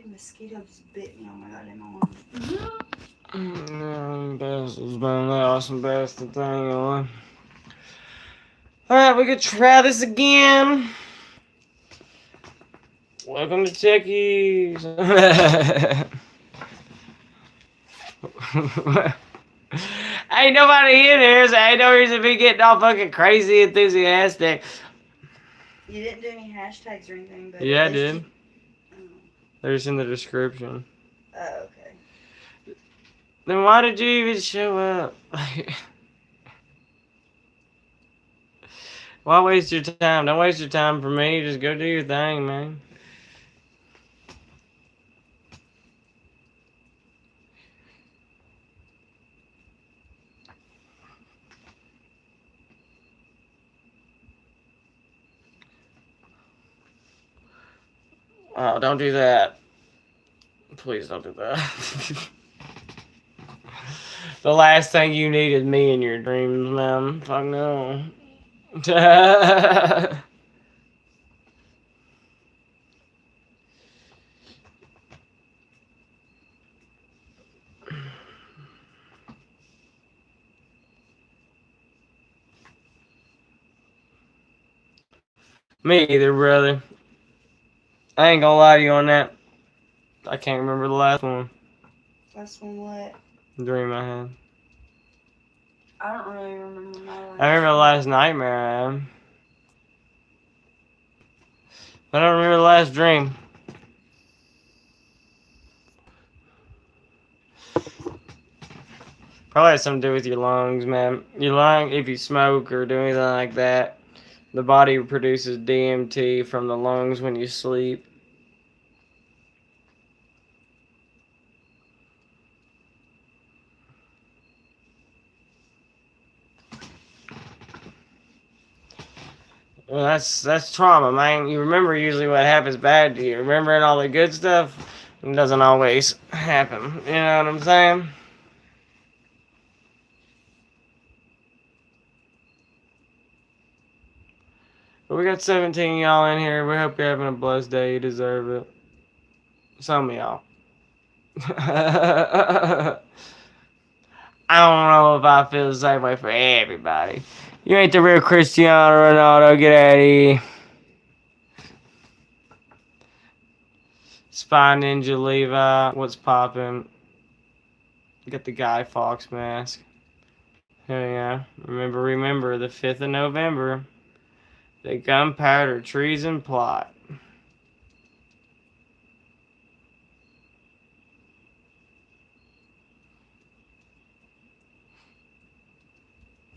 fucking mosquito just bit me on my goddamn arm. Best has been the awesome best thing on. Alright, we could try this again. Welcome to Tucky's. Ain't nobody in here, so ain't no reason to be getting all fucking crazy enthusiastic. You didn't do any hashtags or anything, but Yeah, I did. Oh. They're just in the description. Oh, okay. Then why did you even show up? Why waste your time? Don't waste your time for me. Just go do your thing, man. Oh, don't do that. Please don't do that. The last thing you need is me in your dreams, man. Fuck no. Me either, brother. I ain't gonna lie to you on that. I can't remember the last one. Last one what? Dream I had. I don't really remember my last. I remember the last nightmare I had. I don't remember the last dream. Probably has something to do with your lungs, man. Your lung, if you smoke or do anything like that, the body produces DMT from the lungs when you sleep. Well, that's trauma, man. You remember usually what happens bad to you. Remembering all the good stuff doesn't always happen. You know what I'm saying? But we got 17 y'all in here. We hope you're having a blessed day. You deserve it. Some of y'all. I don't know if I feel the same way for everybody. You ain't the real Cristiano Ronaldo. Get out of here. Spy Ninja Levi. What's poppin'? Got the Guy Fawkes mask. Oh yeah. Remember, the 5th of November. The gunpowder treason plot.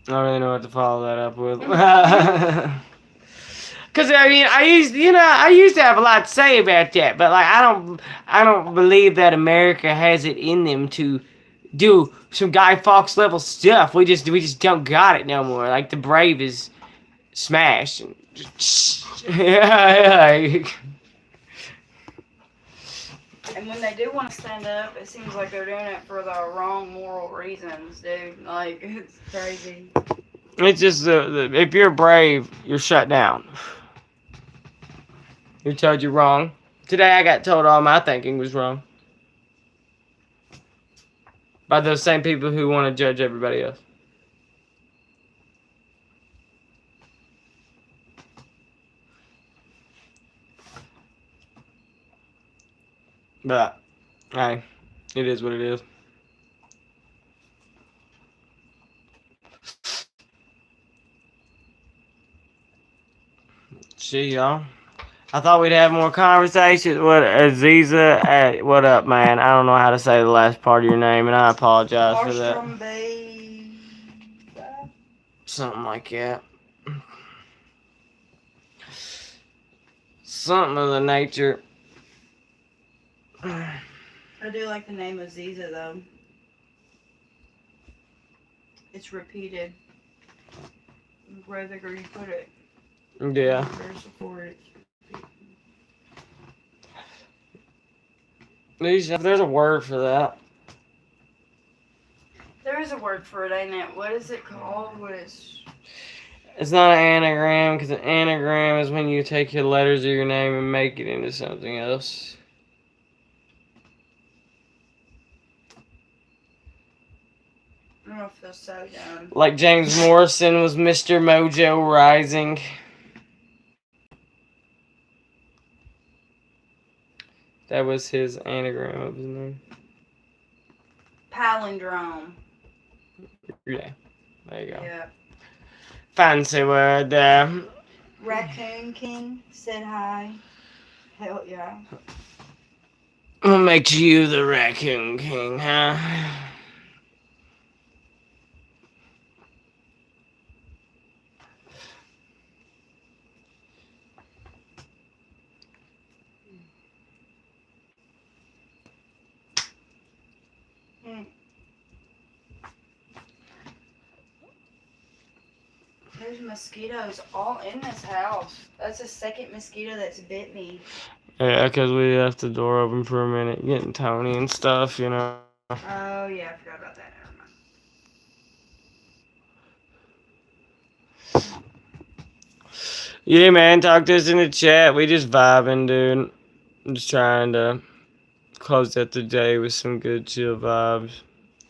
I don't really know what to follow that up with. Cause I mean, I used to have a lot to say about that, but like, I don't believe that America has it in them to do some Guy Fawkes level stuff. We just don't got it no more. Like the Brave is smashed. Yeah. And when they do want to stand up, it seems like they're doing it for the wrong moral reasons, dude. Like, it's crazy. It's just if you're brave, you're shut down. You're told you're wrong. Today I got told all my thinking was wrong. By those same people who want to judge everybody else. But, hey, it is what it is. See y'all. I thought we'd have more conversations. What, Aziza? What up, man? I don't know how to say the last part of your name, and I apologize for that. Something like that. Something of the nature. I do like the name of Ziza, though. It's repeated. Wherever you put it. Yeah. There's a word for that. There is a word for it, ain't it? What is it called? What is... It's not an anagram, because an anagram is when you take your letters of your name and make it into something else. gonna feel so dumb. Like James Morrison was Mr. Mojo Rising. That was his anagram of his name. Palindrome. Yeah. There you go. Yeah. Fancy word there. Raccoon King said hi. Hell yeah. What makes you the Raccoon King, huh? There's mosquitoes all in this house. That's the second mosquito that's bit me. Yeah, because we left the door open for a minute, getting Tony and stuff, you know. Oh, yeah, I forgot about that. Never mind. Yeah, man, talk to us in the chat. We just vibing, dude. I'm just trying to close out the day with some good chill vibes,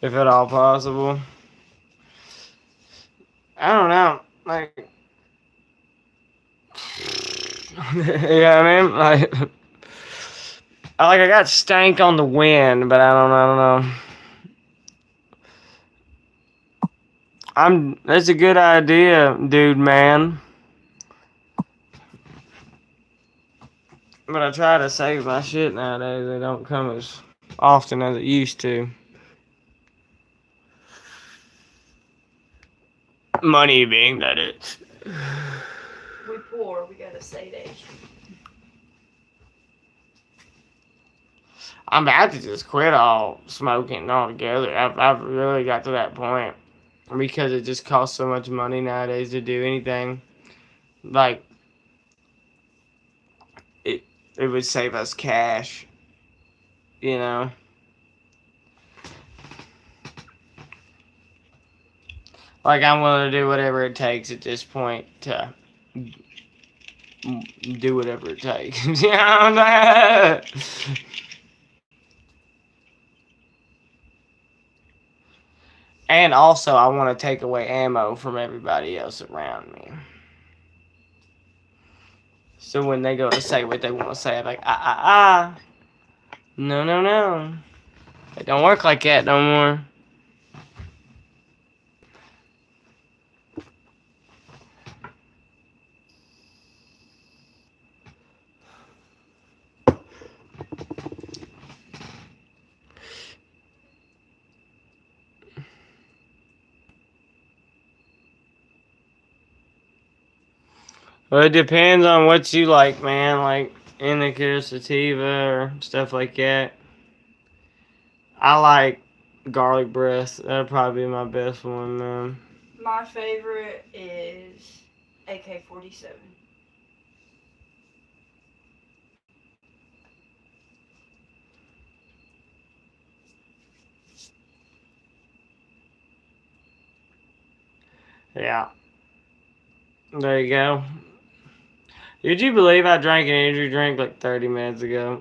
if at all possible. I don't know, like, you know what I mean? I got stank on the wind, but I don't know. That's a good idea, dude, man. But I try to save my shit nowadays. They don't come as often as it used to. Money being that it's. We poor. We gotta say that. I'm about to just quit all smoking altogether. I've really got to that point because it just costs so much money nowadays to do anything. Like it would save us cash, you know. Like I'm willing to do whatever it takes at this point to do whatever it takes. You know what I'm saying? And also, I want to take away ammo from everybody else around me. So when they go to say what they want to say, I'm like, no. It don't work like that no more. Well, it depends on what you like, man. Like indica, sativa, or stuff like that. I like garlic breath. That'd probably be my best one, man. My favorite is AK-47. Yeah. There you go. Did you believe I drank an energy drink like 30 minutes ago?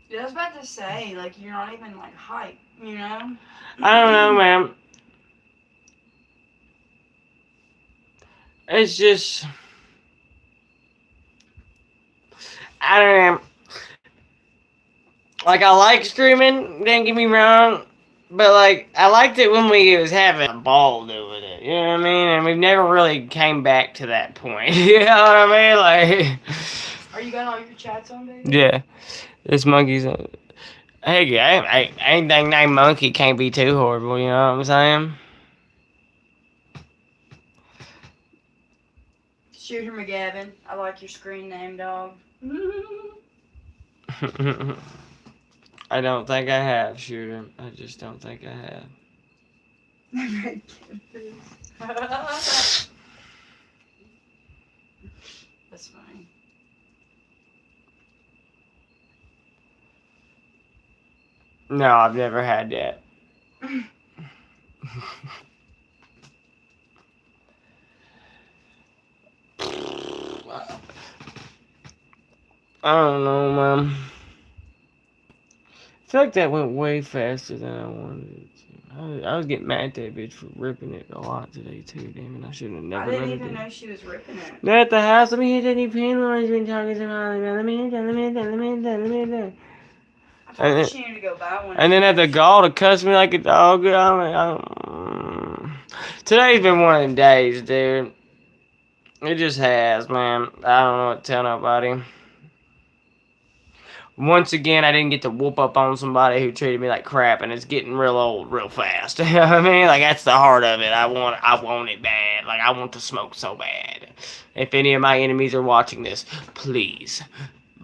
Yeah, I was about to say, like, you're not even, like, hype, you know? I don't know, man. It's just, I don't know. Like, I like streaming, don't get me wrong. But, like, I liked it when we was having a ball doing it. You know what I mean? And we've never really came back to that point. You know what I mean? Like, Are you got all your chats on, baby? yeah. This monkey's. Hey, anything named Monkey can't be too horrible, you know what I'm saying? Shooter McGavin. I like your screen name, dog. I don't think I have, Shooter. I just don't think I have. That's funny. No, I've never had that. I don't know, man. feel like that went way faster than I wanted it to. I was getting mad at that bitch for ripping it a lot today too. Damn it, I shouldn't have never I let didn't her even do know it. she was ripping it. They're at the house. Let me hit any pin lines been talking to Holly. Let me hit that. Let me hit that. Let me hit that. Let me hit that. I told her she needed to go buy one. And then at the gall to cuss me like a dog. Today's been one of them days, dude. It just has, man. I don't know what to tell nobody. Once again, I didn't get to whoop up on somebody who treated me like crap, and it's getting real old real fast. You know what I mean? Like, that's the heart of it. I want it bad. Like, I want to smoke so bad. If any of my enemies are watching this, please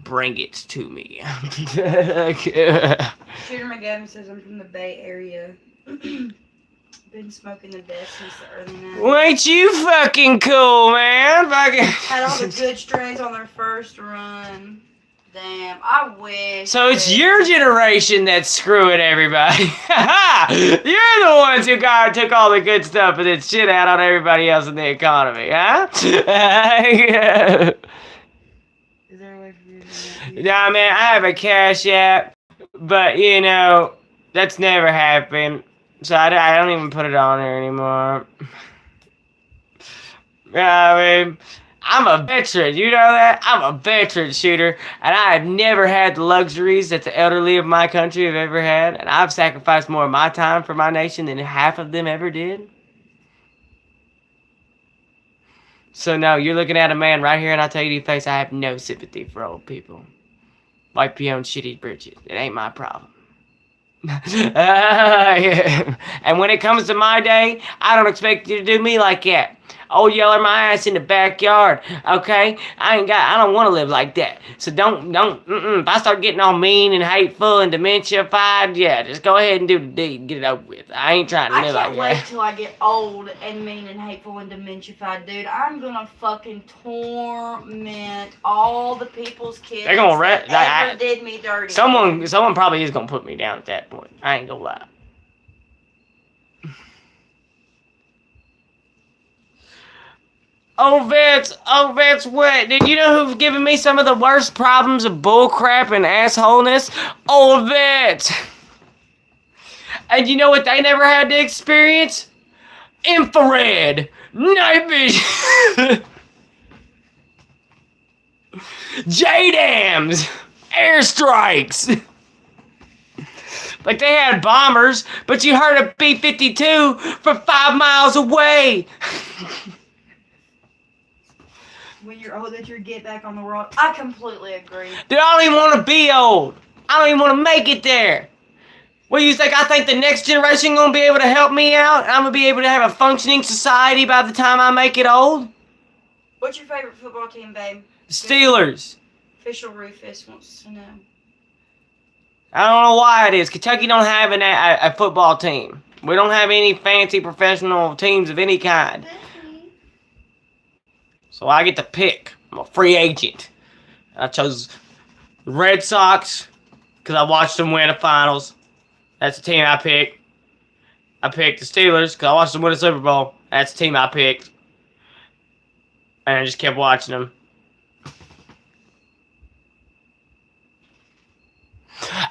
bring it to me. Shooter McGavin says I'm from the Bay Area. Been smoking the best since the early 90s. Well, ain't you fucking cool, man? Fucking. Had all the good strains on their first run. Damn, I wish. So it's your generation that's screwing everybody. You're the ones who took all the good stuff and then shit out on everybody else in the economy, huh? Is there a way for you to do that? Nah, man, I have a Cash App, but you know, that's never happened. So I don't even put it on there anymore. I mean, I'm a veteran, you know that? I'm a veteran shooter, and I have never had the luxuries that the elderly of my country have ever had, and I've sacrificed more of my time for my nation than half of them ever did. So no, you're looking at a man right here, and I tell you to your face, I have no sympathy for old people. Wipe your own shitty britches. It ain't my problem. Yeah. And when it comes to my day, I don't expect you to do me like that. Old yeller my ass in the backyard, okay? I don't want to live like that. So don't, if I start getting all mean and hateful and dementia-fied, yeah, just go ahead and do the deed and get it over with. I ain't trying to live like that. I can't wait till I get old and mean and hateful and dementia-fied, dude. I'm gonna fucking torment all the people's kids They're gonna that ever did me dirty. Someone probably is gonna put me down at that point. I ain't gonna lie. Oh, Vince, what? Did you know who's giving me some of the worst problems of bullcrap and assholeness? Oh, Vince! And you know what they never had to experience? Infrared! Night vision! JDAMs! Airstrikes! Like they had bombers, but you heard a B-52 from 5 miles away! When you're old, that you get back on the world. I completely agree. Dude, I don't even want to be old. I don't even want to make it there. What do you think? I think the next generation gonna be able to help me out? I'm gonna be able to have a functioning society by the time I make it old? What's your favorite football team, babe? Steelers. Official Rufus wants to know. I don't know why it is. Kentucky don't have a football team. We don't have any fancy professional teams of any kind. So I get to pick. I'm a free agent. I chose the Red Sox because I watched them win the finals. That's the team I picked. I picked the Steelers because I watched them win the Super Bowl. That's the team I picked. And I just kept watching them.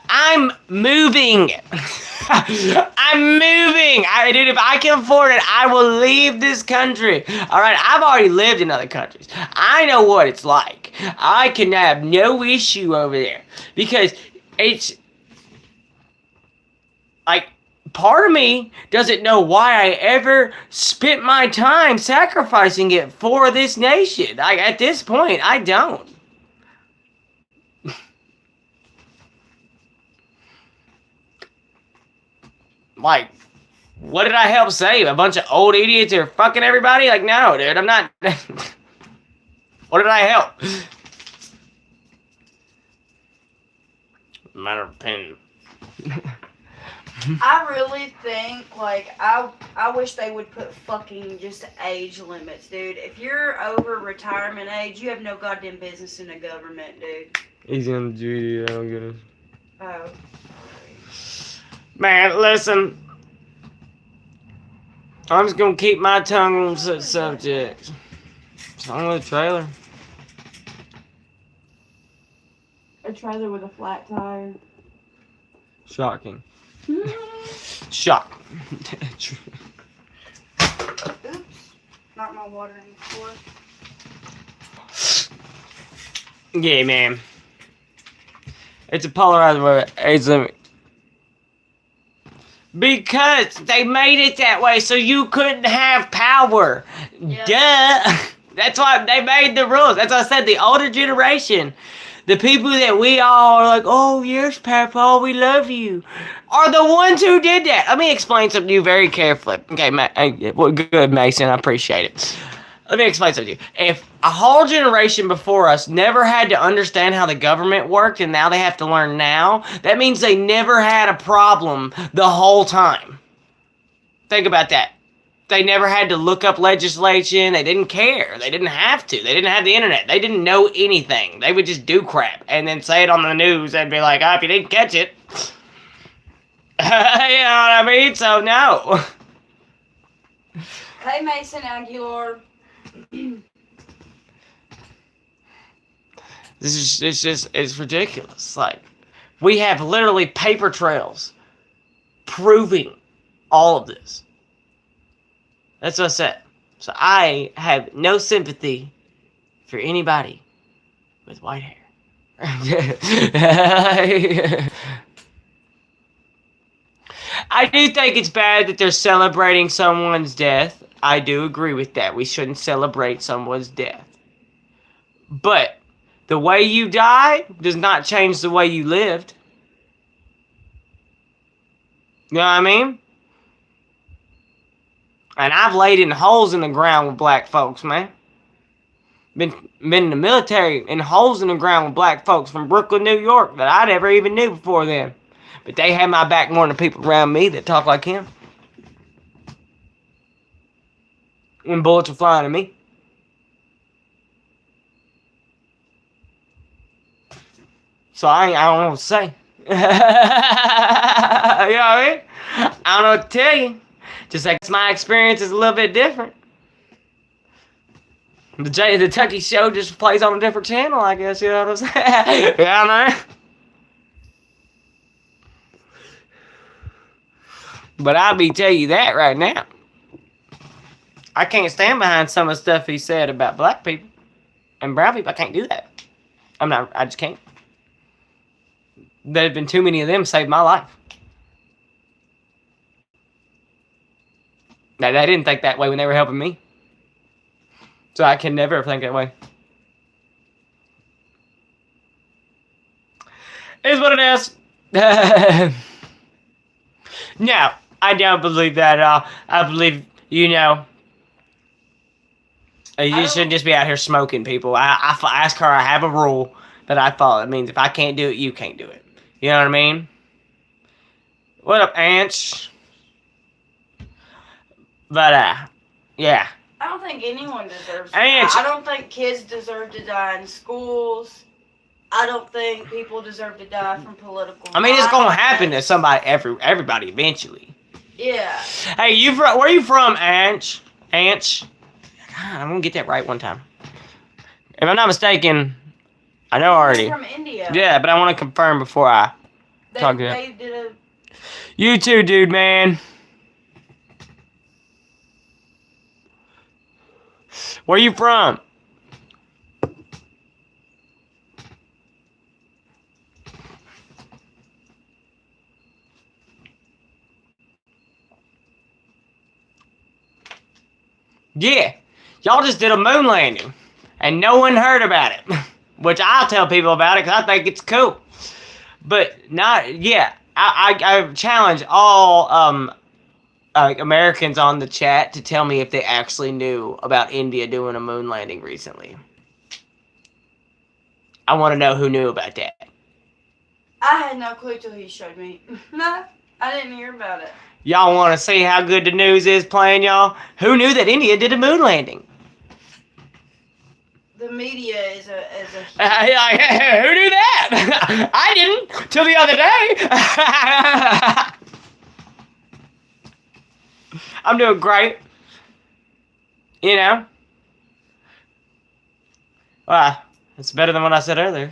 I'm moving. I'm moving. Dude, if I can afford it, I will leave this country. All right, I've already lived in other countries. I know what it's like. I can have no issue over there because it's like part of me doesn't know why I ever spent my time sacrificing it for this nation. Like at this point, I don't. Like, what did I help save? A bunch of old idiots who are fucking everybody? Like, no, dude, I'm not. What did I help? Matter of opinion. I really think, like, I wish they would put fucking just age limits, dude. If you're over retirement age, you have no goddamn business in the government, dude. Easy on the duty, I don't get it. Oh. Man, listen. I'm just gonna keep my tongue on such subjects. Song with a trailer. A trailer with a flat tire. Shocking. Shock. Oops. Knocked my water in the floor. Yeah, man. It's a polarized age limit. Because they made it that way so you couldn't have power. Yeah. Duh. That's why they made the rules. That's why I said the older generation, the people that we all are like, oh, yes, Papa, we love you, are the ones who did that. Let me explain something to you very carefully. Okay, well, good, Mason. I appreciate it. Let me explain something to you. If a whole generation before us never had to understand how the government worked and now they have to learn now, that means they never had a problem the whole time. Think about that. They never had to look up legislation. They didn't care. They didn't have to. They didn't have the internet. They didn't know anything. They would just do crap and then say it on the news and be like, if you didn't catch it. You know what I mean? So, no. Hey, Mason Aguilar. It's ridiculous. Like, we have literally paper trails proving all of this. That's what I said. So I have no sympathy for anybody with white hair. I do think it's bad that they're celebrating someone's death. I do agree with that. We shouldn't celebrate someone's death. But the way you died does not change the way you lived. You know what I mean? And I've laid in holes in the ground with black folks, man. Been in the military in holes in the ground with black folks from Brooklyn, New York that I never even knew before then. But they had my back more than the people around me that talk like him. When bullets were flying at me. So I don't know what to say. You know what I mean? I don't know what to tell you. Just like my experience is a little bit different. The Tucky show just plays on a different channel, I guess, you know what I'm saying? Yeah, I know. But I'll be tell you that right now. I can't stand behind some of the stuff he said about black people and brown people. I can't do that. I just can't. There have been too many of them saved my life. Now, they didn't think that way when they were helping me. So I can never think that way. Is what it is. No, I don't believe that at all. I believe, you shouldn't just be out here smoking people. I ask her, I have a rule that I follow. It means if I can't do it, you can't do it. You know what I mean? What up, Ants? But, yeah. I don't think anyone deserves to Ants. die. I don't think kids deserve to die in schools. I don't think people deserve to die from political I mean, it's violence. gonna happen to somebody, everybody eventually. Yeah. Hey, where are you from, Ants? Ants? God, I'm gonna get that right one time. If I'm not mistaken, I know already. From India. Yeah, but I want to confirm before I talk to you. They did a... You too, dude, man. Where you from? Yeah, y'all just did a moon landing, and no one heard about it. Which I'll tell people about it because I think it's cool. But I challenge all Americans on the chat to tell me if they actually knew about India doing a moon landing recently. I want to know who knew about that. I had no clue till he showed me. No, I didn't hear about it. Y'all want to see how good the news is playing, y'all? Who knew that India did a moon landing? The media is a who knew that? I didn't till the other day. I'm doing great. You know? Well, it's better than what I said earlier.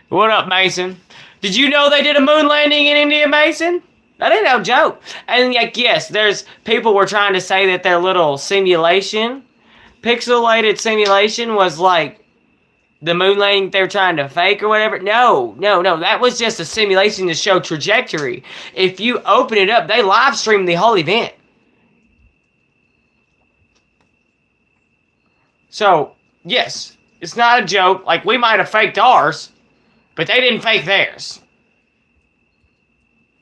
What up, Mason? Did you know they did a moon landing in India, Mason? That ain't no joke. And like, yes, there's people were trying to say that their little simulation, pixelated simulation, was like the moon landing they were trying to fake or whatever. No. That was just a simulation to show trajectory. If you open it up, they live streamed the whole event. So, yes, it's not a joke. Like, we might have faked ours, but they didn't fake theirs.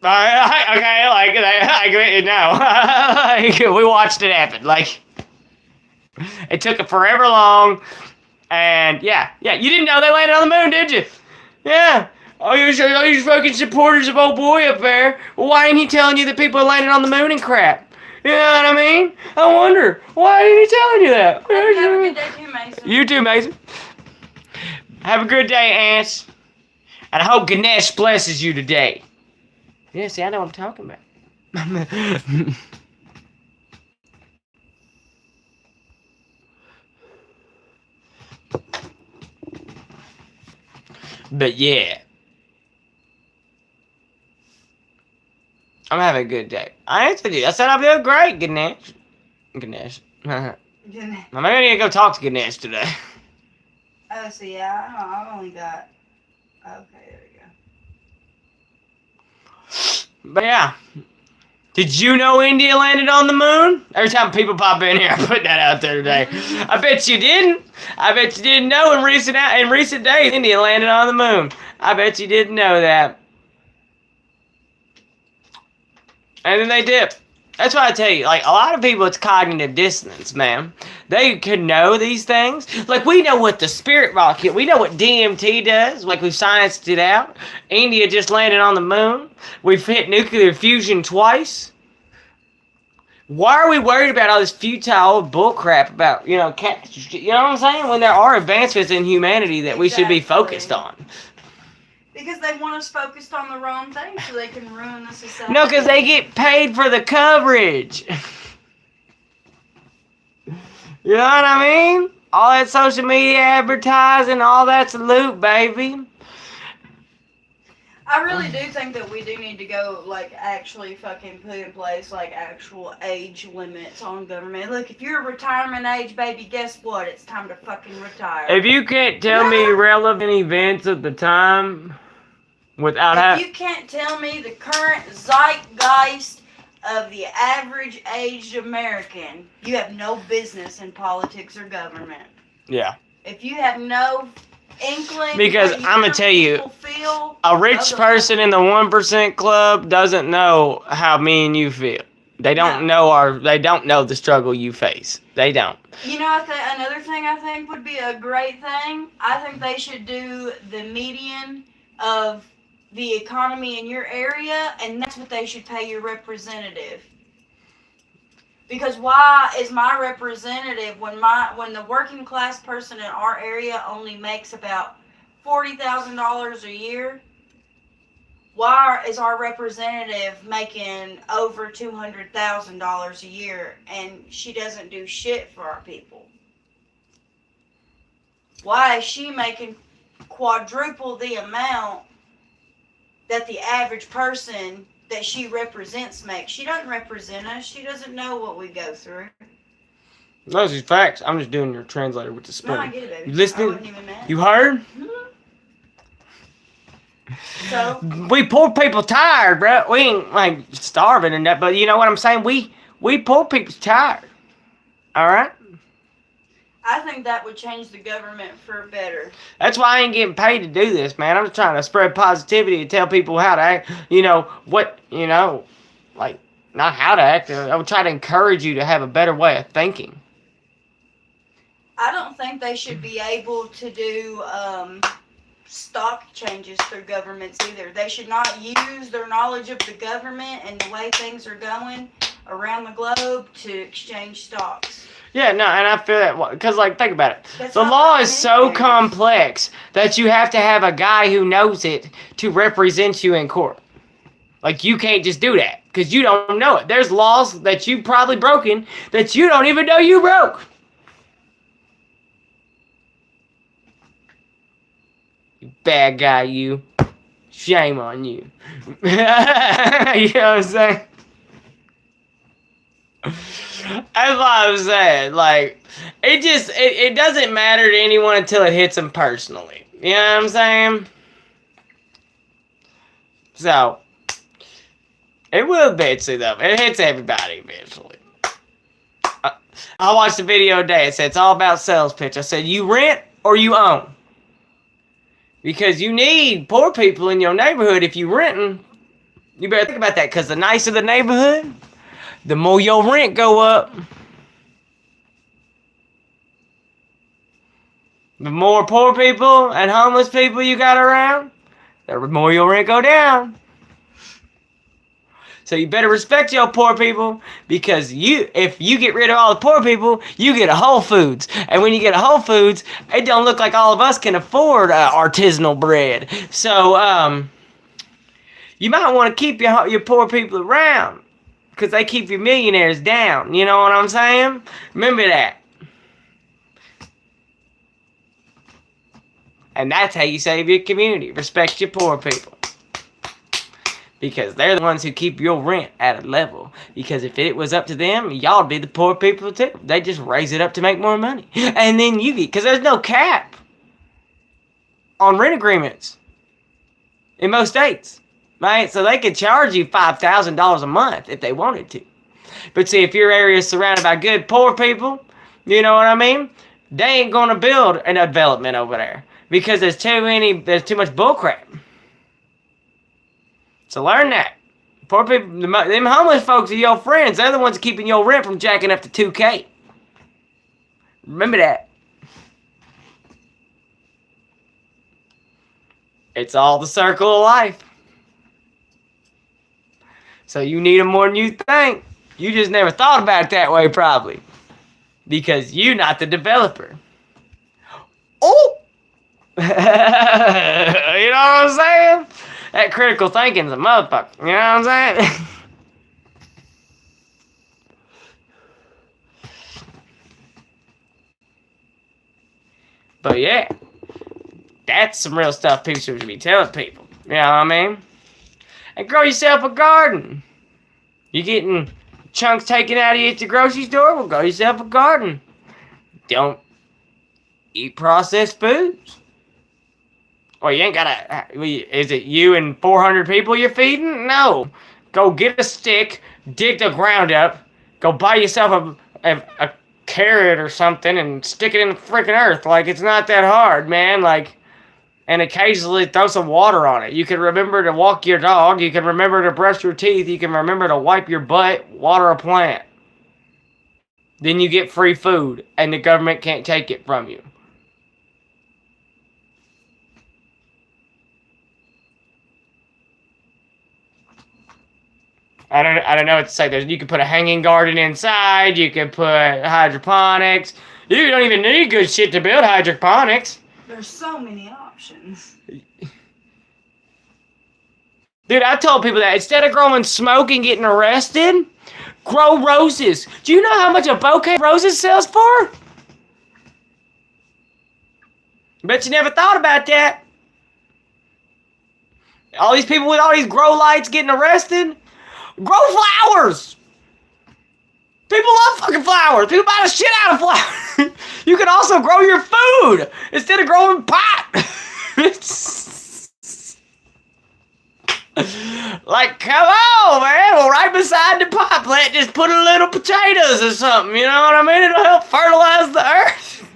Okay, like, no. We watched it happen. Like, it took it forever long. And, yeah, you didn't know they landed on the moon, did you? Yeah. Oh, you're fucking supporters of old boy up there. Well, why ain't he telling you that people are landing on the moon and crap? You know what I mean? I wonder, why ain't he telling you that? Have a good day too, Mason. You too, Mason. Have a good day, Ants. And I hope Ganesh blesses you today. Yeah, see, I know what I'm talking about. But yeah. I'm having a good day. I answered you. I said I'm doing great, Ganesh. Ganesh. Maybe I need to go talk to Ganesh today. Oh, so yeah, I've only got... Okay, there we go. But yeah. Did you know India landed on the moon? Every time people pop in here, I put that out there today. I bet you didn't. I bet you didn't know in recent days India landed on the moon. I bet you didn't know that. And then they dip. That's why I tell you, like, a lot of people, it's cognitive dissonance, man. They could know these things. Like, we know what the spirit rocket, we know what DMT does. Like, we've scienced it out. India just landed on the moon. We've hit nuclear fusion twice. Why are we worried about all this futile bullcrap about, you know what I'm saying? When there are advancements in humanity that we should be focused on. Because they want us focused on the wrong thing so they can ruin the society. No, because they get paid for the coverage. You know what I mean? All that social media advertising, all that's loot, baby. I really do think that we do need to go, like, actually fucking put in place, like, actual age limits on government. Look, if you're a retirement age, baby, guess what? It's time to fucking retire. If you can't tell me relevant events at the time without you can't tell me the current zeitgeist of the average aged American, you have no business in politics or government. Yeah. If you have no inkling, because I'm gonna tell you, a rich person in the 1% club doesn't know how me and you feel. They don't know they don't know the struggle you face. They don't. You know, another thing I think would be a great thing. I think they should do the median of the economy in your area, and that's what they should pay your representative. Because why is my representative, when the working class person in our area only makes about $40,000 a year, why is our representative making over $200,000 a year and she doesn't do shit for our people? Why is she making quadruple the amount that the average person that she represents makes? She doesn't represent us. She doesn't know what we go through. Those are facts. I'm just doing your translator with the spoon. No, I get it, baby. You listening? I wasn't even mad. You heard? Mm-hmm. So we poor people tired, bro. We ain't like starving and that, but you know what I'm saying? We poor people tired. All right. I think that would change the government for better. That's why I ain't getting paid to do this, man. I'm just trying to spread positivity and tell people how to act. Like, not how to act. I would try to encourage you to have a better way of thinking. I don't think they should be able to do stock changes through governments either. They should not use their knowledge of the government and the way things are going around the globe to exchange stocks. Yeah, no, and I feel that, because, like, think about it. The law is so complex that you have to have a guy who knows it to represent you in court. Like, you can't just do that, because you don't know it. There's laws that you've probably broken that you don't even know you broke. You bad guy, you. Shame on you. You know what I'm saying? That's what I'm saying. Like, it doesn't matter to anyone until it hits them personally. You know what I'm saying? So, it will eventually, though. It hits everybody eventually. I watched a video today. It said it's all about sales pitch. I said, you rent or you own? Because you need poor people in your neighborhood. If you renting, you better think about that. Because the nicer the neighborhood, the more your rent go up. The more poor people and homeless people you got around, the more your rent go down. So you better respect your poor people, because if you get rid of all the poor people, you get a Whole Foods. And when you get a Whole Foods, it don't look like all of us can afford artisanal bread. So you might want to keep your poor people around, because they keep your millionaires down. You know what I'm saying? Remember that. And that's how you save your community. Respect your poor people. Because they're the ones who keep your rent at a level. Because if it was up to them, y'all'd be the poor people too. They just raise it up to make more money. And then you get, because there's no cap on rent agreements in most states. Right? So they could charge you $5,000 a month if they wanted to. But see, if your area is surrounded by good poor people, you know what I mean? They ain't going to build a development over there. Because there's too much bullcrap. So learn that. Poor people, them homeless folks are your friends. They're the ones keeping your rent from jacking up to $2K. Remember that. It's all the circle of life. So you need them more than you think. You just never thought about it that way, probably. Because you're not the developer. Oh! You know what I'm saying? That critical thinking's a motherfucker. You know what I'm saying? But yeah, that's some real stuff people should be telling people. You know what I mean? And grow yourself a garden. You getting chunks taken out of you at the grocery store? Well, grow yourself a garden. Don't eat processed foods. Well, you ain't gotta. Is it you and 400 people you're feeding? No. Go get a stick, dig the ground up, go buy yourself a carrot or something and stick it in the freaking earth. Like, it's not that hard, man. Like, and occasionally throw some water on it. You can remember to walk your dog. You can remember to brush your teeth. You can remember to wipe your butt, water a plant. Then you get free food, and the government can't take it from you. I don't know what to say. You can put a hanging garden inside. You can put hydroponics. You don't even need good shit to build hydroponics. There's so many options. Dude, I told people that instead of growing smoke and getting arrested, grow roses. Do you know how much a bouquet of roses sells for? Bet you never thought about that. All these people with all these grow lights getting arrested. Grow flowers! People love fucking flowers. People buy the shit out of flowers. You can also grow your food instead of growing pot. Like, come on, man. Well, right beside the pot plant, just put a little potatoes or something. You know what I mean? It'll help fertilize the earth.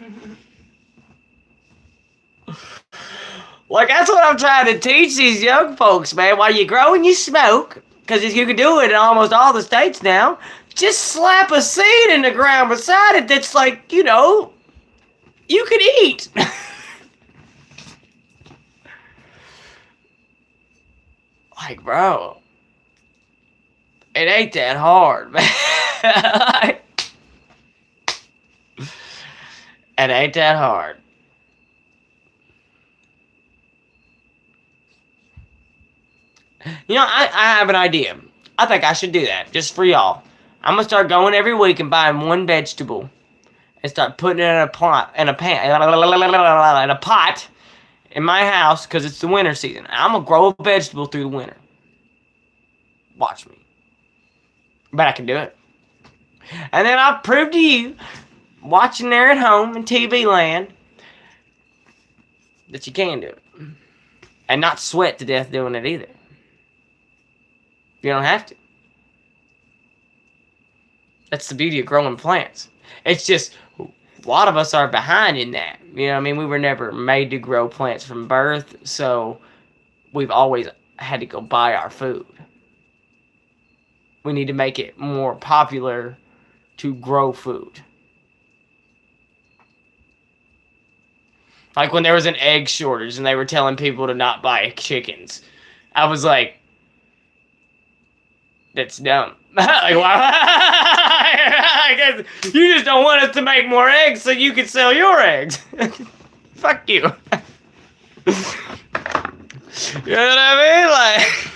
Like, that's what I'm trying to teach these young folks, man. While you're growing, you smoke. Because you can do it in almost all the states now. Just slap a seed in the ground beside it that's like, you know, you could eat. Like, bro, it ain't that hard, man. It ain't that hard. You know, I have an idea. I think I should do that, just for y'all. I'm gonna start going every week and buying one vegetable, and start putting it in a pot, in my house because it's the winter season. I'm going to grow a vegetable through the winter. Watch me. But I can do it. And then I'll prove to you, watching there at home in TV land, that you can do it. And not sweat to death doing it either. You don't have to. That's the beauty of growing plants. It's just, a lot of us are behind in that. You know what I mean? We were never made to grow plants from birth, so we've always had to go buy our food. We need to make it more popular to grow food. Like when there was an egg shortage and they were telling people to not buy chickens. I was like, that's dumb. Like, why? I guess you just don't want us to make more eggs so you can sell your eggs. Fuck you. You know what I mean? Like,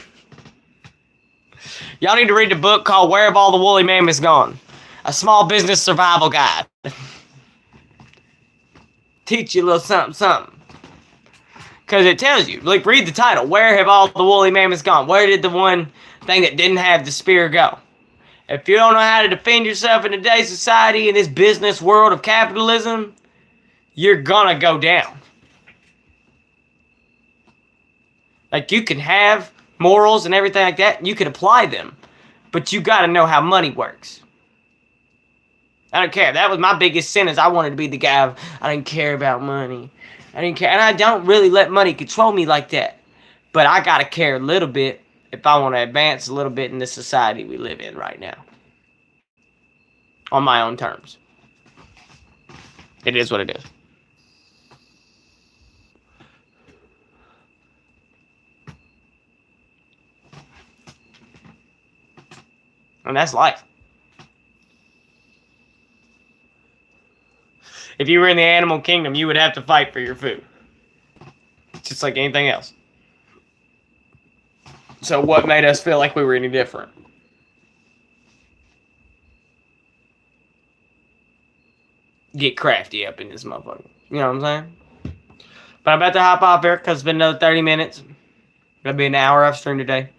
y'all need to read the book called Where Have All the Woolly Mammoths Gone? A Small Business Survival Guide. Teach you a little something, something. Because it tells you, like, read the title. Where have all the woolly mammoths gone? Where did the one thing that didn't have the spear go? If you don't know how to defend yourself in today's society, in this business world of capitalism, you're gonna go down. Like, you can have morals and everything like that, and you can apply them. But you gotta know how money works. I don't care. That was my biggest sin, is I wanted to be the guy of, I didn't care about money. I didn't care. And I don't really let money control me like that. But I gotta care a little bit if I want to advance a little bit in the society we live in right now. On my own terms. It is what it is. And that's life. If you were in the animal kingdom, you would have to fight for your food. Just like anything else. So what made us feel like we were any different? Get crafty up in this motherfucker. You know what I'm saying? But I'm about to hop off here because it's been another 30 minutes. It'll be an hour I've streamed today.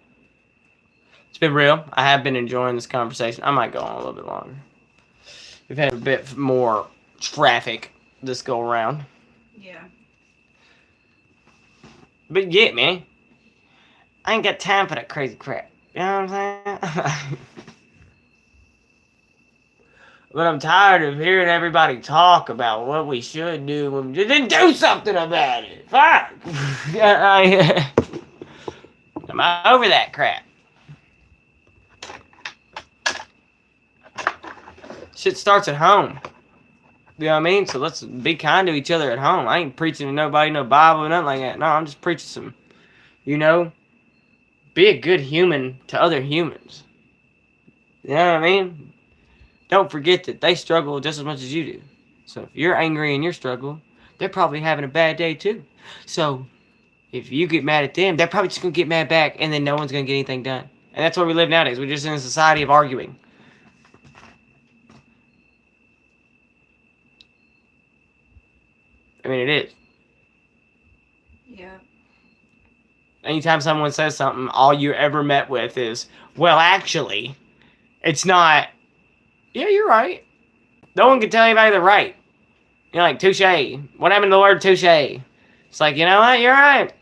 It's been real. I have been enjoying this conversation. I might go on a little bit longer. We've had a bit more traffic this go around. Yeah. But yeah, man. I ain't got time for that crazy crap. You know what I'm saying? But I'm tired of hearing everybody talk about what we should do and then do something about it. Fuck. I'm over that crap. Shit starts at home. You know what I mean? So let's be kind to each other at home. I ain't preaching to nobody, no Bible, or nothing like that. No, I'm just preaching some, you know, be a good human to other humans. You know what I mean? Don't forget that they struggle just as much as you do. So if you're angry in your struggle, they're probably having a bad day too. So if you get mad at them, they're probably just going to get mad back, and then no one's going to get anything done. And that's where we live nowadays. We're just in a society of arguing. I mean, it is. Yeah. Anytime someone says something, all you ever met with is, well, actually, it's not, yeah, you're right. No one can tell anybody they're right. You know, like, touche. What happened to the word touche? It's like, you know what? You're right.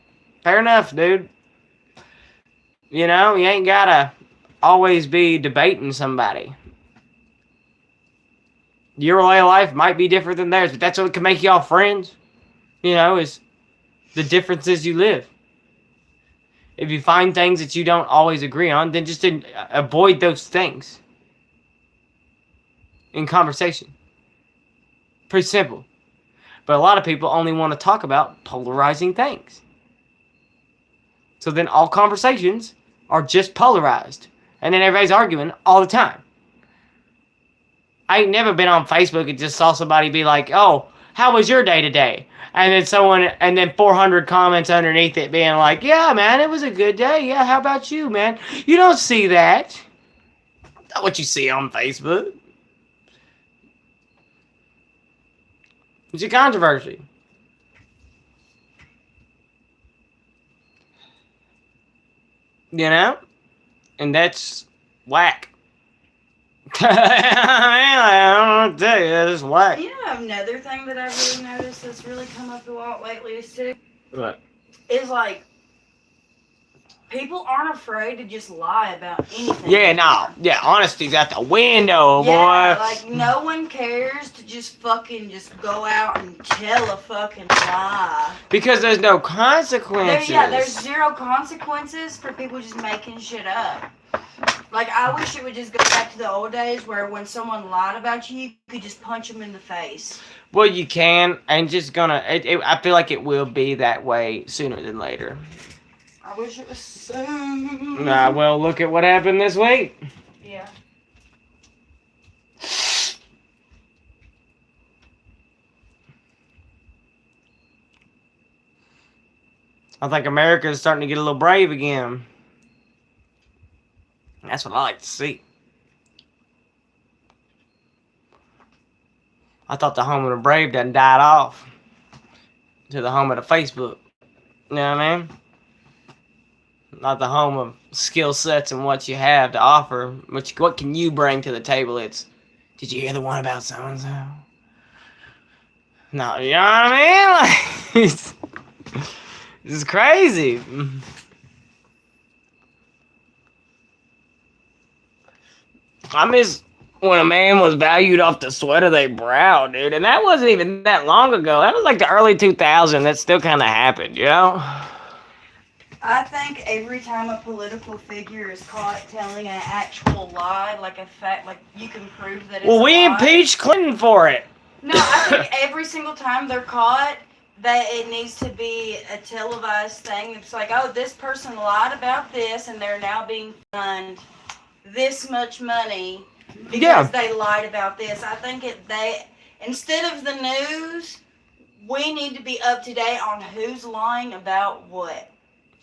Fair enough, dude. You know, you ain't gotta always be debating somebody. Your way of life might be different than theirs, but that's what can make y'all friends. You know, is the differences you live. If you find things that you don't always agree on, then just avoid those things in conversation. Pretty simple. But a lot of people only want to talk about polarizing things. So then all conversations are just polarized. And then everybody's arguing all the time. I ain't never been on Facebook and just saw somebody be like, oh, how was your day today? And then 400 comments underneath it being like, yeah, man, it was a good day. Yeah, how about you, man? You don't see that. Not what you see on Facebook. It's a controversy. You know? And that's whack. I don't know what to tell you. That's whack. You know another thing that I've really noticed that's really come up a lot lately is too? What? Is like, people aren't afraid to just lie about anything. Yeah, no. Yeah, honesty's out the window, Yeah, boy. like, no one cares to just fucking just go out and tell a fucking lie. Because there's no consequences. There's zero consequences for people just making shit up. Like, I wish it would just go back to the old days where when someone lied about you, you could just punch them in the face. Well, you can, and just gonna. I feel like it will be that way sooner than later. I wish it was soon. Nah, well, look at what happened this week. Yeah. I think America is starting to get a little brave again. That's what I like to see. I thought the home of the brave done died off to the home of the Facebook. You know what I mean? Not the home of skill sets and what you have to offer. What can you bring to the table? It's, did you hear the one about so-and-so? No, you know what I mean? Like, it's crazy. I miss when a man was valued off the sweat of their brow, dude. And that wasn't even that long ago. That was like the early 2000s. That still kind of happened, you know? I think every time a political figure is caught telling an actual lie, like a fact, like you can prove that it's Well, a we lie. impeached Clinton for it. No, I think every single time they're caught, that it needs to be a televised thing. It's like, oh, this person lied about this, and they're now being fined this much money because they lied about this. I think instead of the news, we need to be up to date on who's lying about what.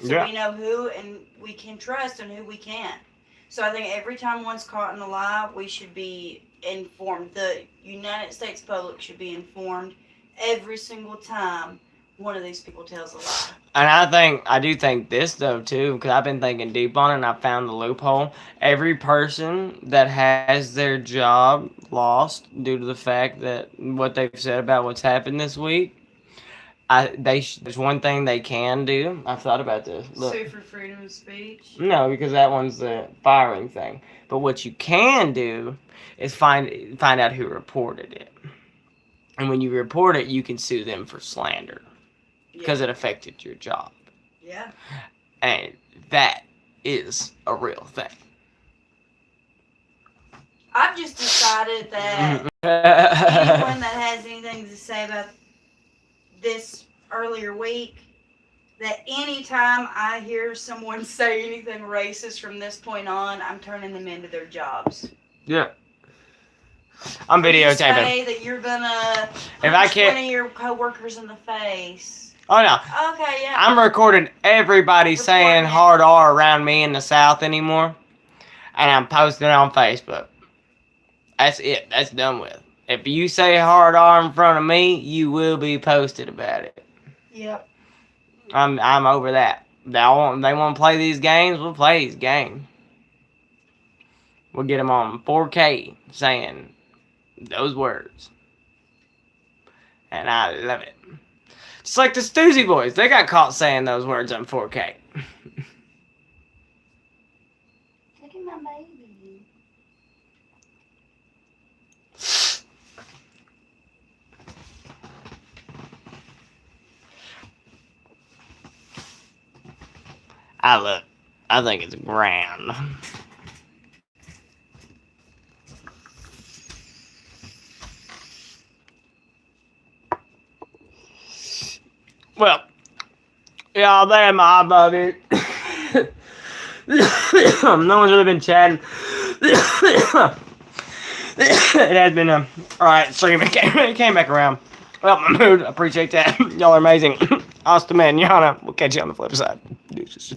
So we know who and we can trust and who we can't. So I think every time one's caught in a lie, we should be informed. The United States public should be informed every single time one of these people tells a lie. And I do think this, though, too, because I've been thinking deep on it and I found the loophole. Every person that has their job lost due to the fact that what they've said about what's happened this week, there's one thing they can do. I've thought about this. Look. Sue for freedom of speech? No, because that one's the firing thing. But what you can do is find out who reported it. And when you report it, you can sue them for slander. Because it affected your job. Yeah. And that is a real thing. I've just decided that anyone that has anything to say about this earlier week, that anytime I hear someone say anything racist from this point on, I'm turning them into their jobs. Yeah. I'm videotaping. Say that you're gonna punch one of your coworkers in the face. Oh no. Okay, yeah. I'm recording everybody saying hard R around me in the South anymore. And I'm posting it on Facebook. That's it. That's done with. If you say hard R in front of me, you will be posted about it. Yep. I'm over that. They want to play these games, we'll play these games. We'll get them on 4K saying those words. And I love it. Just like the Stoozy Boys. They got caught saying those words on 4K. Look at my baby. I think it's grand. Well, yeah, there, my buddy. No one's really been chatting. It has been alright, stream. It came back around. Well, my mood. I appreciate that. Y'all are amazing. Hasta mañana. We'll catch you on the flip side. Deuces.